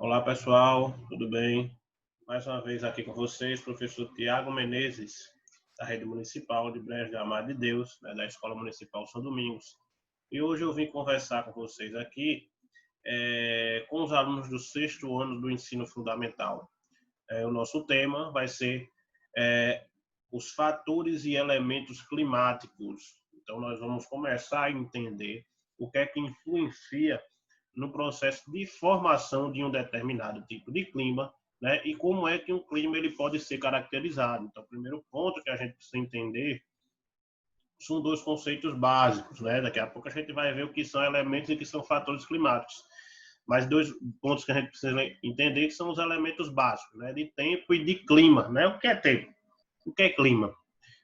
Olá, pessoal, tudo bem? Mais uma vez aqui com vocês, professor Tiago Menezes, da Rede Municipal de Brejo de Amado de Deus, né, da Escola Municipal São Domingos. E hoje eu vim conversar com vocês aqui com os alunos do sexto ano do ensino fundamental. O nosso tema vai ser os fatores e elementos climáticos. Então, nós vamos começar a entender o que é que influencia no processo de formação de um determinado tipo de clima, né? E como é que um clima ele pode ser caracterizado. Então, o primeiro ponto que a gente precisa entender são dois conceitos básicos, né? Daqui a pouco a gente vai ver o que são elementos e o que são fatores climáticos. Mas dois pontos que a gente precisa entender que são os elementos básicos, né? De tempo e de clima, né? O que é tempo? O que é clima?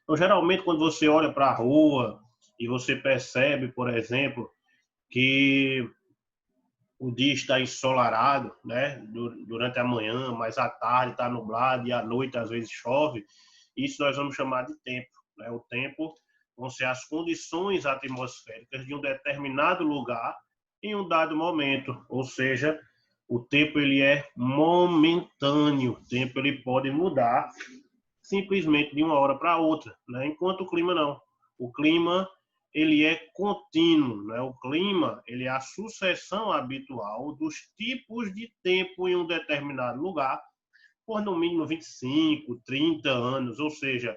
Então, geralmente, quando você olha para a rua e você percebe, por exemplo, que o dia está ensolarado, né, durante a manhã, mas à tarde está nublado e à noite às vezes chove, isso nós vamos chamar de tempo, né? O tempo vão ser as condições atmosféricas de um determinado lugar em um dado momento, ou seja, o tempo ele é momentâneo, o tempo ele pode mudar simplesmente de uma hora para outra, né? Enquanto o clima não. O clima ele é contínuo, né? O clima ele é a sucessão habitual dos tipos de tempo em um determinado lugar por no mínimo 25, 30 anos, ou seja,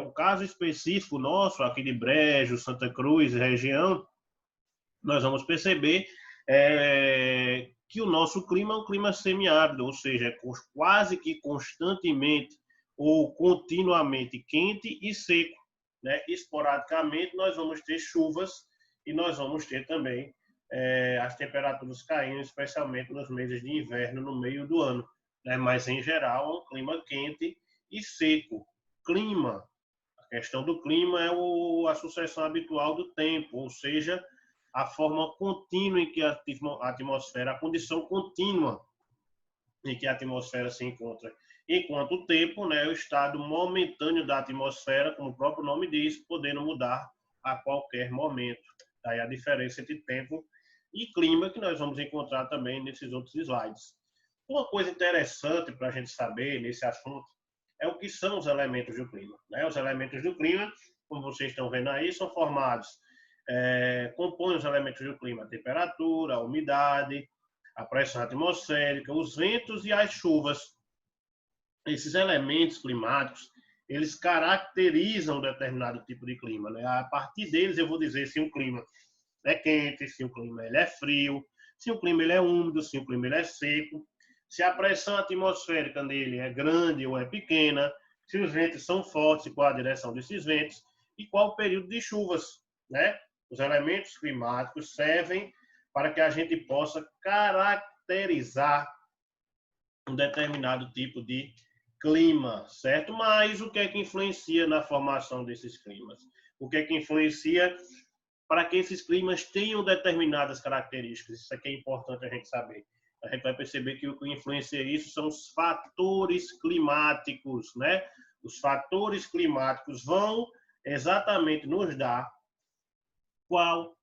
o caso específico nosso aqui de Brejo, Santa Cruz, região, nós vamos perceber que o nosso clima é um clima semiárido, ou seja, é quase que constantemente ou continuamente quente e seco, né? Esporadicamente nós vamos ter chuvas e nós vamos ter também as temperaturas caindo, especialmente nos meses de inverno no meio do ano, né? Mas em geral é um clima quente e seco. Clima, a questão do clima é a sucessão habitual do tempo, ou seja, a forma contínua em que a atmosfera, a condição contínua em que a atmosfera se encontra. Enquanto o tempo, né, é o estado momentâneo da atmosfera, como o próprio nome diz, podendo mudar a qualquer momento. Daí a diferença entre tempo e clima que nós vamos encontrar também nesses outros slides. Uma coisa interessante para a gente saber nesse assunto é o que são os elementos do clima, né? Os elementos do clima, como vocês estão vendo aí, são formados, compõem os elementos do clima: a temperatura, a umidade, a pressão atmosférica, os ventos e as chuvas. Esses elementos climáticos, eles caracterizam um determinado tipo de clima, né? A partir deles eu vou dizer se um clima é quente, se o clima ele é frio, se o clima ele é úmido, se o clima ele é seco, se a pressão atmosférica nele é grande ou é pequena, se os ventos são fortes e qual a direção desses ventos e qual o período de chuvas, né? Os elementos climáticos servem para que a gente possa caracterizar um determinado tipo de clima, certo? Mas o que é que influencia na formação desses climas? O que é que influencia para que esses climas tenham determinadas características? Isso aqui é importante a gente saber. A gente vai perceber que o que influencia isso são os fatores climáticos, né? Os fatores climáticos vão exatamente nos dar qual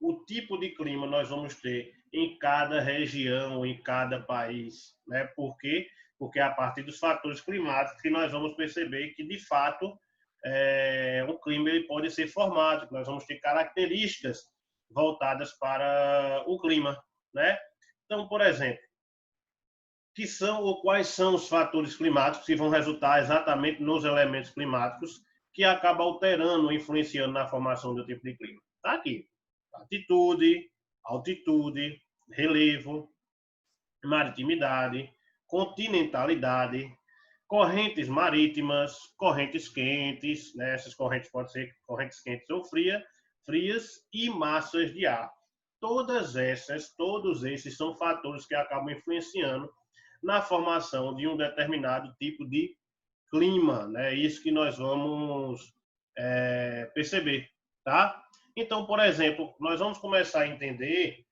o tipo de clima nós vamos ter em cada região, em cada país, né? Por quê? Porque é a partir dos fatores climáticos que nós vamos perceber que, de fato, o clima ele pode ser formado, que nós vamos ter características voltadas para o clima, né? Então, por exemplo, que são ou quais são os fatores climáticos que vão resultar exatamente nos elementos climáticos que acabam alterando ou influenciando na formação do tipo de clima? Está aqui: latitude, altitude, relevo, maritimidade, continentalidade, correntes marítimas, correntes quentes, né? Essas correntes podem ser correntes quentes ou frias e massas de ar. Todos esses são fatores que acabam influenciando na formação de um determinado tipo de clima, né? Isso que nós vamos perceber, tá? Então, por exemplo, nós vamos começar a entender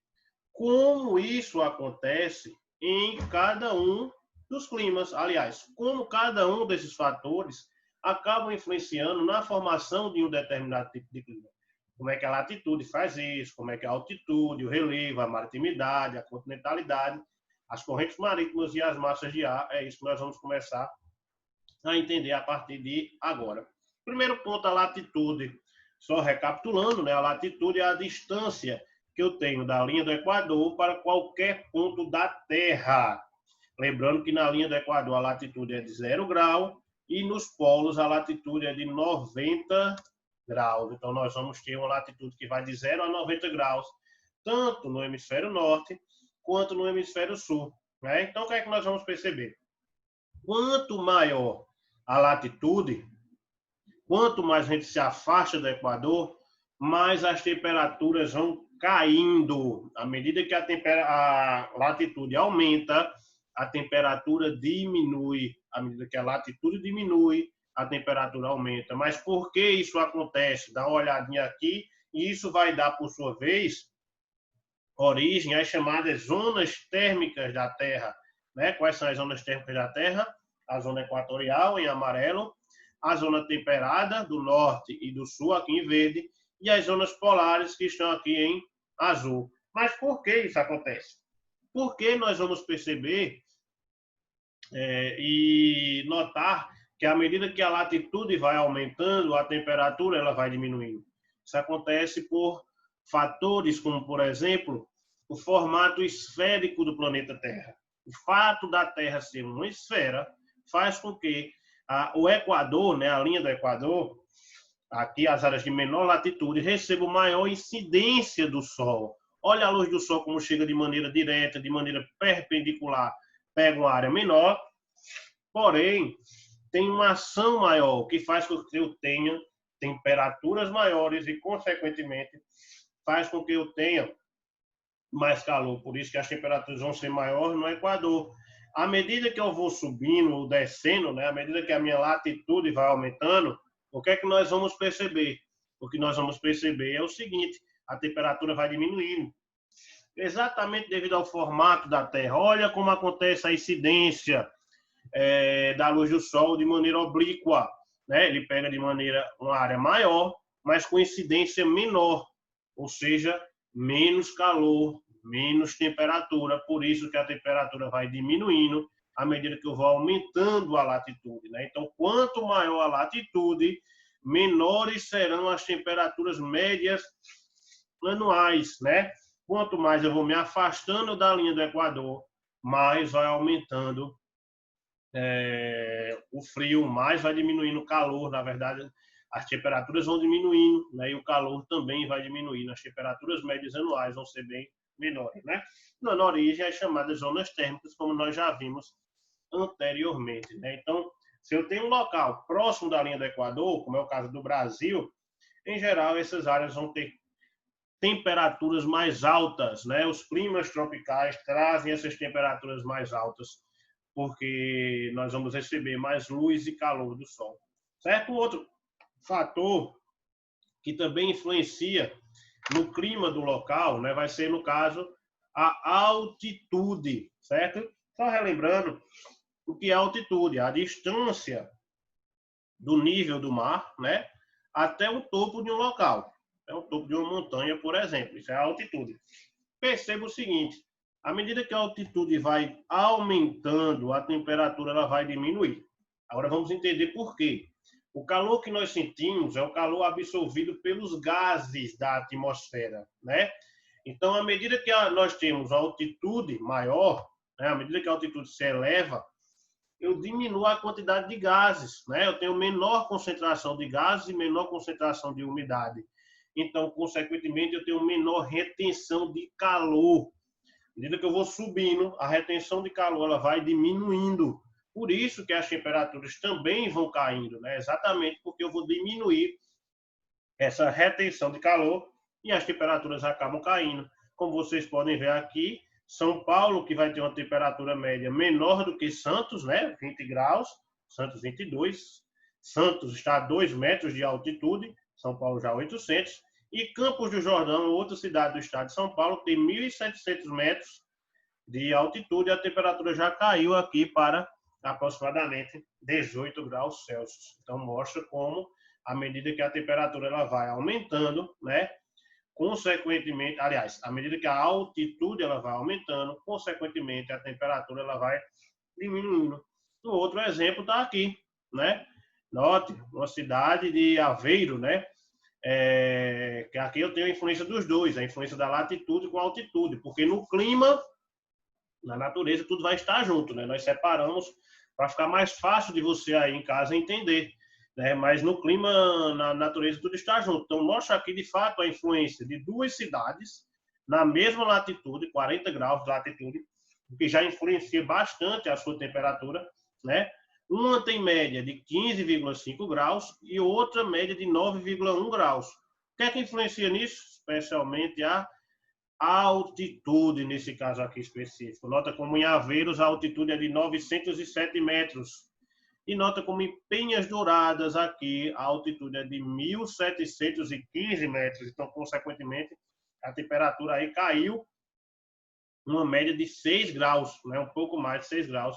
como isso acontece em cada um dos climas. Aliás, como cada um desses fatores acabam influenciando na formação de um determinado tipo de clima. como é que a latitude faz isso, como é que a altitude, o relevo, a maritimidade, a continentalidade, as correntes marítimas e as massas de ar. É isso que nós vamos começar a entender a partir de agora. Primeiro ponto, a latitude. Só recapitulando, né? A latitude é a distância que eu tenho da linha do Equador para qualquer ponto da Terra. Lembrando que na linha do Equador a latitude é de 0 grau e nos polos a latitude é de 90 graus. Então, nós vamos ter uma latitude que vai de 0 a 90 graus, tanto no hemisfério norte quanto no hemisfério sul. Né? Então, o que é que nós vamos perceber? Quanto maior a latitude, quanto mais a gente se afasta do Equador, mais as temperaturas vão caindo. À medida que a latitude aumenta, a temperatura diminui. À medida que a latitude diminui, a temperatura aumenta. Mas por que isso acontece? Dá uma olhadinha aqui, e isso vai dar, por sua vez, origem às chamadas zonas térmicas da Terra. Né? Quais são as zonas térmicas da Terra? A zona equatorial, em amarelo, a zona temperada, do norte e do sul, aqui em verde, e as zonas polares, que estão aqui em azul. Mas por que isso acontece? Porque nós vamos perceber e notar que à medida que a latitude vai aumentando, a temperatura ela vai diminuindo. Isso acontece por fatores como, por exemplo, o formato esférico do planeta Terra. O fato da Terra ser uma esfera faz com que o Equador, né, a linha do Equador, aqui as áreas de menor latitude, recebam maior incidência do Sol. Olha a luz do Sol como chega de maneira direta, de maneira perpendicular, pega uma área menor, porém, tem uma ação maior, que faz com que eu tenha temperaturas maiores e, consequentemente, faz com que eu tenha mais calor. Por isso que as temperaturas vão ser maiores no Equador. À medida que eu vou subindo ou descendo, né, à medida que a minha latitude vai aumentando, o que é que nós vamos perceber? O que nós vamos perceber é o seguinte: a temperatura vai diminuindo. Exatamente devido ao formato da Terra. Olha como acontece a incidência da luz do Sol de maneira oblíqua. Né? Ele pega de maneira uma área maior, mas com incidência menor, ou seja, menos calor, menos temperatura. Por isso que a temperatura vai diminuindo à medida que eu vou aumentando a latitude. Né? Então, quanto maior a latitude, menores serão as temperaturas médias anuais. Né? Quanto mais eu vou me afastando da linha do Equador, mais vai aumentando o frio, mais vai diminuindo o calor. Na verdade, as temperaturas vão diminuindo, né? E o calor também vai diminuindo. As temperaturas médias anuais vão ser bem menores, né? Dando origem às chamadas zonas térmicas, como nós já vimos anteriormente, né? Então, se eu tenho um local próximo da linha do Equador, como é o caso do Brasil, em geral, essas áreas vão ter temperaturas mais altas, né? Os climas tropicais trazem essas temperaturas mais altas, porque nós vamos receber mais luz e calor do Sol. Certo? Outro fator que também influencia no clima do local, né, vai ser, no caso, a altitude, certo? Só relembrando o que é altitude, a distância do nível do mar, né, até o topo de um local. Até o topo de uma montanha, por exemplo. Isso é a altitude. Perceba o seguinte: à medida que a altitude vai aumentando, a temperatura ela vai diminuir. Agora vamos entender por quê. O calor que nós sentimos é o calor absorvido pelos gases da atmosfera, né? Então, à medida que nós temos a altitude maior, né, à medida que a altitude se eleva, eu diminuo a quantidade de gases, né? Eu tenho menor concentração de gases e menor concentração de umidade. Então, consequentemente, eu tenho menor retenção de calor. À medida que eu vou subindo, a retenção de calor ela vai diminuindo. Por isso que as temperaturas também vão caindo, né? Exatamente porque eu vou diminuir essa retenção de calor e as temperaturas acabam caindo. Como vocês podem ver aqui, São Paulo, que vai ter uma temperatura média menor do que Santos, né? 20 graus, Santos 22. Santos está a 2 metros de altitude, São Paulo já 800. E Campos do Jordão, outra cidade do estado de São Paulo, tem 1.700 metros de altitude. A temperatura já caiu aqui para aproximadamente 18 graus Celsius. Então, mostra como à medida que a temperatura ela vai aumentando, né? Consequentemente, aliás, à medida que a altitude ela vai aumentando, consequentemente a temperatura ela vai diminuindo. O outro exemplo está aqui, né? Note, uma cidade de Aveiro, né? Que aqui eu tenho a influência dos dois, a influência da latitude com a altitude, porque no clima, na natureza, tudo vai estar junto, né? Nós separamos para ficar mais fácil de você aí em casa entender, né? Mas no clima, na natureza, tudo está junto. Então, mostra aqui, de fato, a influência de duas cidades na mesma latitude, 40 graus de latitude, o que já influencia bastante a sua temperatura, né? Uma tem média de 15,5 graus e outra média de 9,1 graus. O que é que influencia nisso? Especialmente a altitude, nesse caso aqui específico. Nota como em Aveiros a altitude é de 907 metros. E nota como em Penhas Douradas aqui a altitude é de 1.715 metros. Então, consequentemente, a temperatura aí caiu uma média de 6 graus, né? Um pouco mais de 6 graus,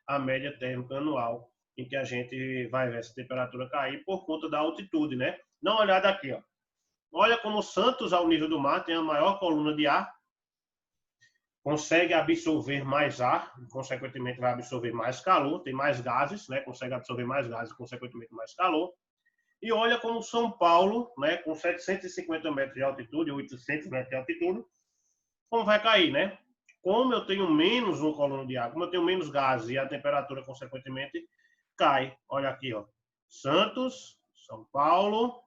a média térmica anual, em que a gente vai ver essa temperatura cair por conta da altitude, né? Dá uma olhada aqui, ó. Olha como Santos, ao nível do mar, tem a maior coluna de ar, consegue absorver mais ar, consequentemente vai absorver mais calor, tem mais gases, né? Consegue absorver mais gases, consequentemente mais calor. E olha como São Paulo, né, com 750 metros de altitude, 800 metros de altitude, como vai cair, né? Como eu tenho menos uma coluna de ar, como eu tenho menos gases e a temperatura, consequentemente, cai. Olha aqui, ó. Santos, São Paulo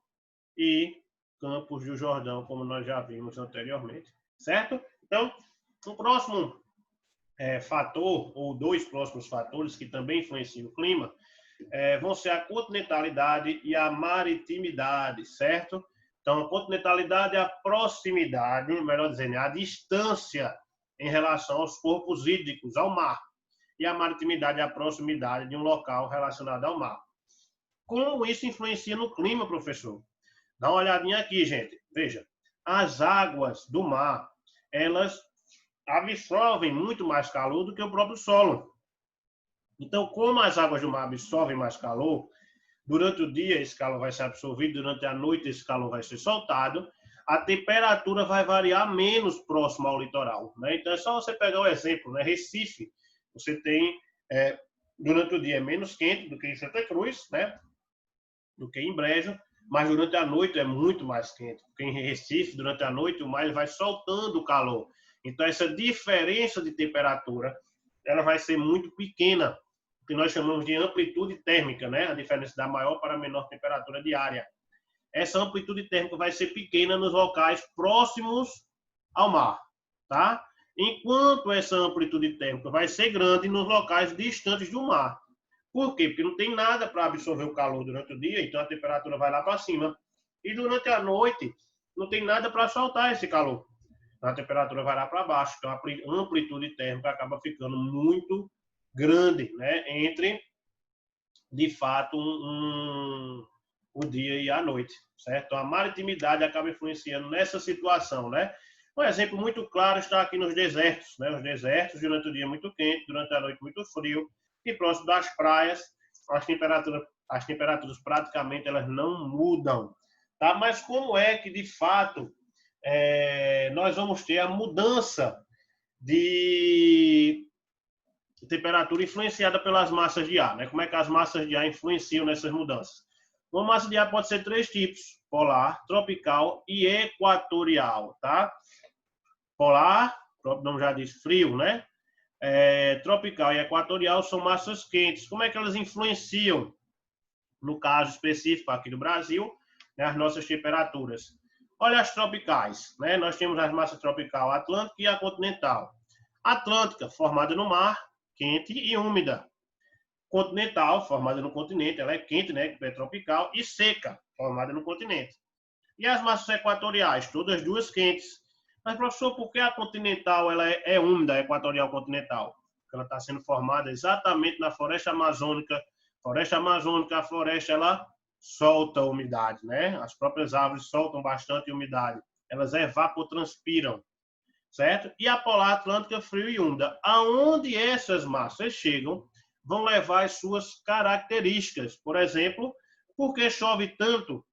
e Campos do Jordão, como nós já vimos anteriormente, certo? Então, o próximo fator, ou dois próximos fatores que também influenciam o clima, vão ser a continentalidade e a maritimidade, certo? Então, a continentalidade é a proximidade, melhor dizendo, é a distância em relação aos corpos hídricos, ao mar. E a maritimidade é a proximidade de um local relacionado ao mar. Como isso influencia no clima, professor? Dá uma olhadinha aqui, gente. Veja, as águas do mar, elas absorvem muito mais calor do que o próprio solo. Então, como as águas do mar absorvem mais calor, durante o dia esse calor vai ser absorvido, durante a noite esse calor vai ser soltado, a temperatura vai variar menos próximo ao litoral, né? Então, é só você pegar o exemplo, né? Recife, você tem, durante o dia é menos quente do que em Santa Cruz, né? Do que em Brejo, mas durante a noite é muito mais quente, porque em Recife, durante a noite, o mar vai soltando o calor. Então, essa diferença de temperatura, ela vai ser muito pequena, o que nós chamamos de amplitude térmica, né? A diferença da maior para a menor temperatura diária. Essa amplitude térmica vai ser pequena nos locais próximos ao mar, tá? Enquanto essa amplitude térmica vai ser grande nos locais distantes do mar. Por quê? Porque não tem nada para absorver o calor durante o dia, então a temperatura vai lá para cima. E durante a noite, não tem nada para soltar esse calor. A temperatura vai lá para baixo. Então, a amplitude térmica acaba ficando muito grande, né? Entre, de fato, o dia e a noite, certo? Então, a maritimidade acaba influenciando nessa situação, né? Um exemplo muito claro está aqui nos desertos, né? Os desertos, durante o dia muito quente, durante a noite muito frio, e próximo das praias, as temperaturas praticamente elas não mudam, tá? Mas como é que, de fato, nós vamos ter a mudança de temperatura influenciada pelas massas de ar, né? Como é que as massas de ar influenciam nessas mudanças? Uma massa de ar pode ser três tipos: polar, tropical e equatorial, tá? Polar, o próprio nome já diz, frio, né? Tropical e equatorial são massas quentes. Como é que elas influenciam, no caso específico aqui do Brasil, né, as nossas temperaturas? Olha as tropicais, né? Nós temos as massas tropical atlântica e a continental. Atlântica, formada no mar, quente e úmida. Continental, formada no continente, ela é quente, né, é tropical, e seca, formada no continente. E as massas equatoriais, todas duas quentes. Mas, professor, por que a continental ela é úmida, a equatorial continental? Porque ela está sendo formada exatamente na floresta amazônica. Floresta amazônica, a floresta, ela solta umidade, né? As próprias árvores soltam bastante umidade. Elas evapotranspiram, certo? E a polar atlântica, frio e úmida. Aonde essas massas chegam, vão levar as suas características. Por exemplo, Por que chove tanto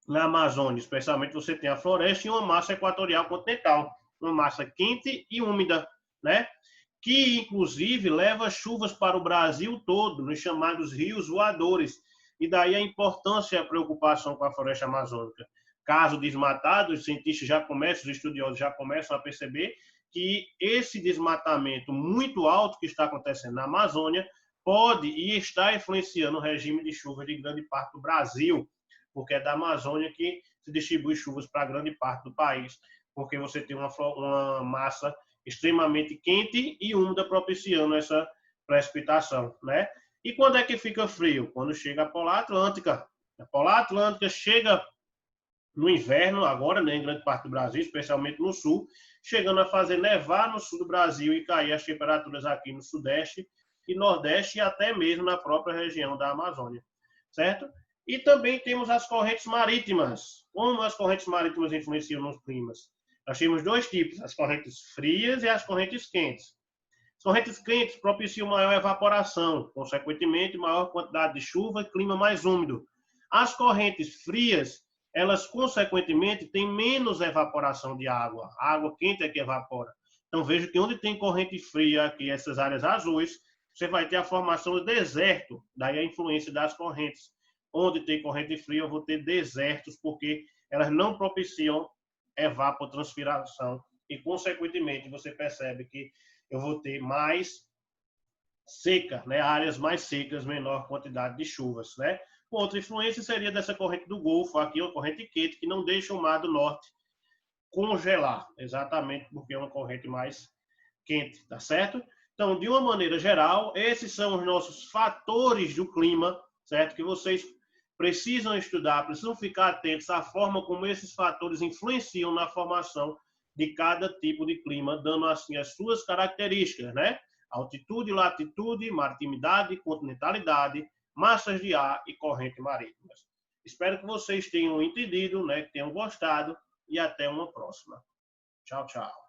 na Amazônia? Especialmente você tem a floresta e uma massa equatorial continental, uma massa quente e úmida, né? Que inclusive leva chuvas para o Brasil todo, nos chamados rios voadores. E daí a importância e a preocupação com a floresta amazônica. Caso desmatado, os cientistas já começam, os estudiosos já começam a perceber que esse desmatamento muito alto que está acontecendo na Amazônia pode e está influenciando o regime de chuvas de grande parte do Brasil, porque é da Amazônia que se distribui chuvas para grande parte do país, porque você tem uma massa extremamente quente e úmida propiciando essa precipitação, né? E quando é que fica frio? Quando chega a Polar Atlântica. A Polar Atlântica chega no inverno agora, né, em grande parte do Brasil, especialmente no sul, chegando a fazer nevar no sul do Brasil e cair as temperaturas aqui no sudeste e nordeste e até mesmo na própria região da Amazônia, certo? E também temos as correntes marítimas. Como as correntes marítimas influenciam nos climas? Nós temos dois tipos, as correntes frias e as correntes quentes. As correntes quentes propiciam maior evaporação, consequentemente, maior quantidade de chuva e clima mais úmido. As correntes frias, elas, consequentemente, têm menos evaporação de água. A água quente é que evapora. Então, veja que onde tem corrente fria, aqui, essas áreas azuis, você vai ter a formação do deserto, daí a influência das correntes. Onde tem corrente fria, eu vou ter desertos, porque elas não propiciam evapotranspiração e, consequentemente, você percebe que eu vou ter mais seca, né? Áreas mais secas, menor quantidade de chuvas, né? Outra influência seria dessa corrente do Golfo, aqui uma corrente quente que não deixa o Mar do Norte congelar, exatamente porque é uma corrente mais quente, tá certo? Então, de uma maneira geral, esses são os nossos fatores do clima, certo? Que vocês precisam estudar, precisam ficar atentos à forma como esses fatores influenciam na formação de cada tipo de clima, dando assim as suas características, né? Altitude, latitude, maritimidade, continentalidade, massas de ar e corrente marítima. Espero que vocês tenham entendido, né? Que tenham gostado e até uma próxima. Tchau, tchau.